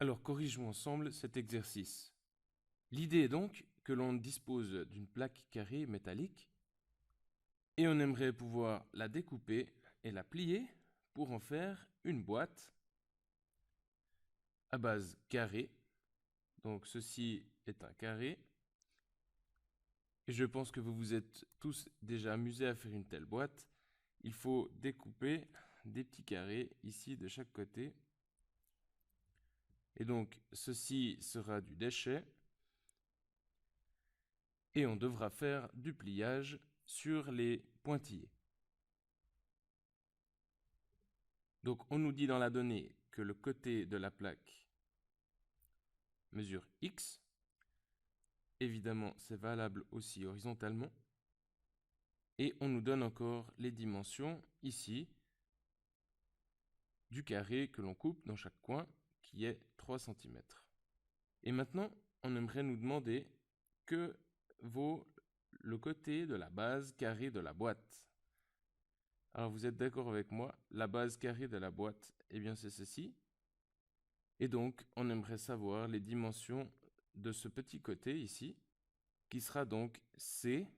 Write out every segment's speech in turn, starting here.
Alors corrigeons ensemble cet exercice. L'idée est donc que l'on dispose d'une plaque carrée métallique et on aimerait pouvoir la découper et la plier pour en faire une boîte à base carrée. Donc ceci est un carré. Et je pense que vous vous êtes tous déjà amusés à faire une telle boîte. Il faut découper des petits carrés ici de chaque côté. Et donc ceci sera du déchet. Et on devra faire du pliage sur les pointillés. Donc on nous dit dans la donnée que le côté de la plaque mesure X. Évidemment, c'est valable aussi horizontalement. Et on nous donne encore les dimensions ici du carré que l'on coupe dans chaque coin, qui est 3 cm. Et maintenant, on aimerait nous demander que vaut le côté de la base carrée de la boîte. Alors vous êtes d'accord avec moi, la base carrée de la boîte, eh bien c'est ceci. Et donc, on aimerait savoir les dimensions de ce petit côté ici, qui sera donc C.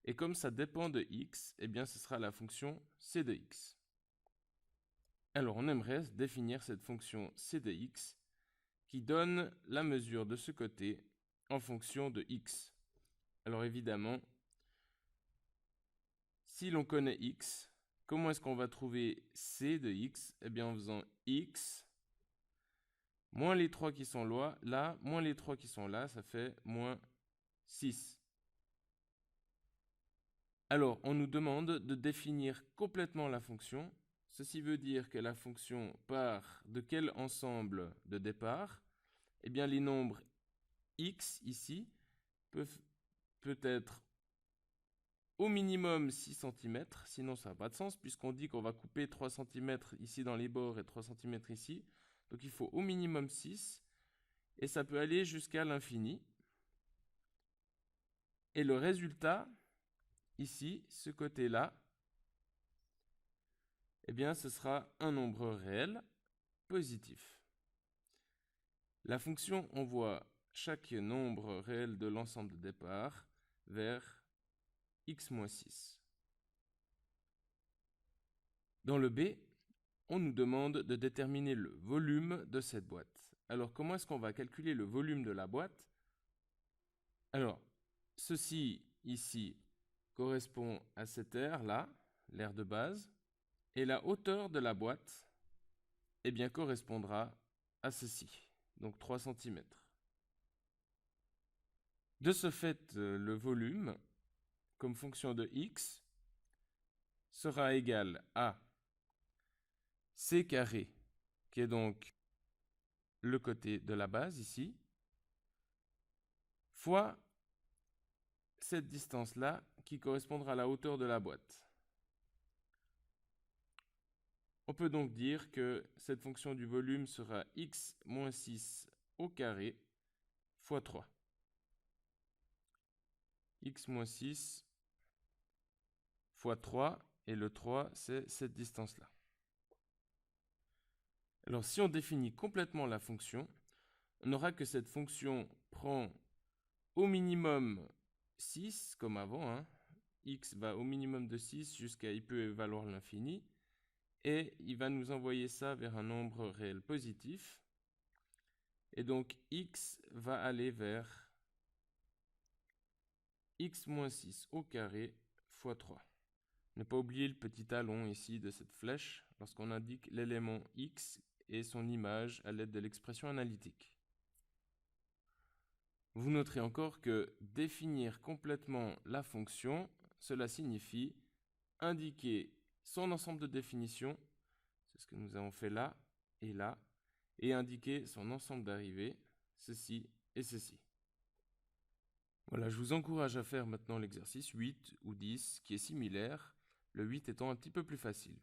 Et comme ça dépend de x, eh bien ce sera la fonction c de x. Alors on aimerait définir cette fonction c de x qui donne la mesure de ce côté en fonction de x. Alors évidemment, si l'on connaît x, comment est-ce qu'on va trouver c de x? Eh bien en faisant x moins les 3 qui sont là, moins les 3 qui sont là, ça fait moins 6. Alors, on nous demande de définir complètement la fonction. Ceci veut dire que la fonction part de quel ensemble de départ? Eh bien, les nombres x ici peuvent être au minimum 6 cm, sinon ça n'a pas de sens, puisqu'on dit qu'on va couper 3 cm ici dans les bords et 3 cm ici. Donc il faut au minimum 6, et ça peut aller jusqu'à l'infini. Et le résultat, ici, ce côté-là, eh bien ce sera un nombre réel positif. La fonction envoie chaque nombre réel de l'ensemble de départ vers x-6. Dans le B, on nous demande de déterminer le volume de cette boîte. Alors comment est-ce qu'on va calculer le volume de la boîte? Alors, ceci ici correspond à cette aire-là, l'aire de base, et la hauteur de la boîte eh bien, correspondra à ceci, donc 3 cm. De ce fait, le volume, comme fonction de x, sera égal à c carré, qui est donc le côté de la base ici, fois cette distance-là, qui correspondra à la hauteur de la boîte. On peut donc dire que cette fonction du volume sera x moins 6 au carré fois 3. X moins 6 fois 3, et le 3, c'est cette distance-là. Alors, si on définit complètement la fonction, on aura que cette fonction prend au minimum 6, comme avant, hein. X va au minimum de 6 jusqu'à il peut valoir l'infini, et il va nous envoyer ça vers un nombre réel positif. Et donc, x va aller vers x moins 6 au carré fois 3. Ne pas oublier le petit talon ici de cette flèche lorsqu'on indique l'élément x et son image à l'aide de l'expression analytique. Vous noterez encore que définir complètement la fonction, cela signifie indiquer son ensemble de définitions, c'est ce que nous avons fait là, et indiquer son ensemble d'arrivées, ceci et ceci. Voilà, je vous encourage à faire maintenant l'exercice 8 ou 10 qui est similaire, le 8 étant un petit peu plus facile.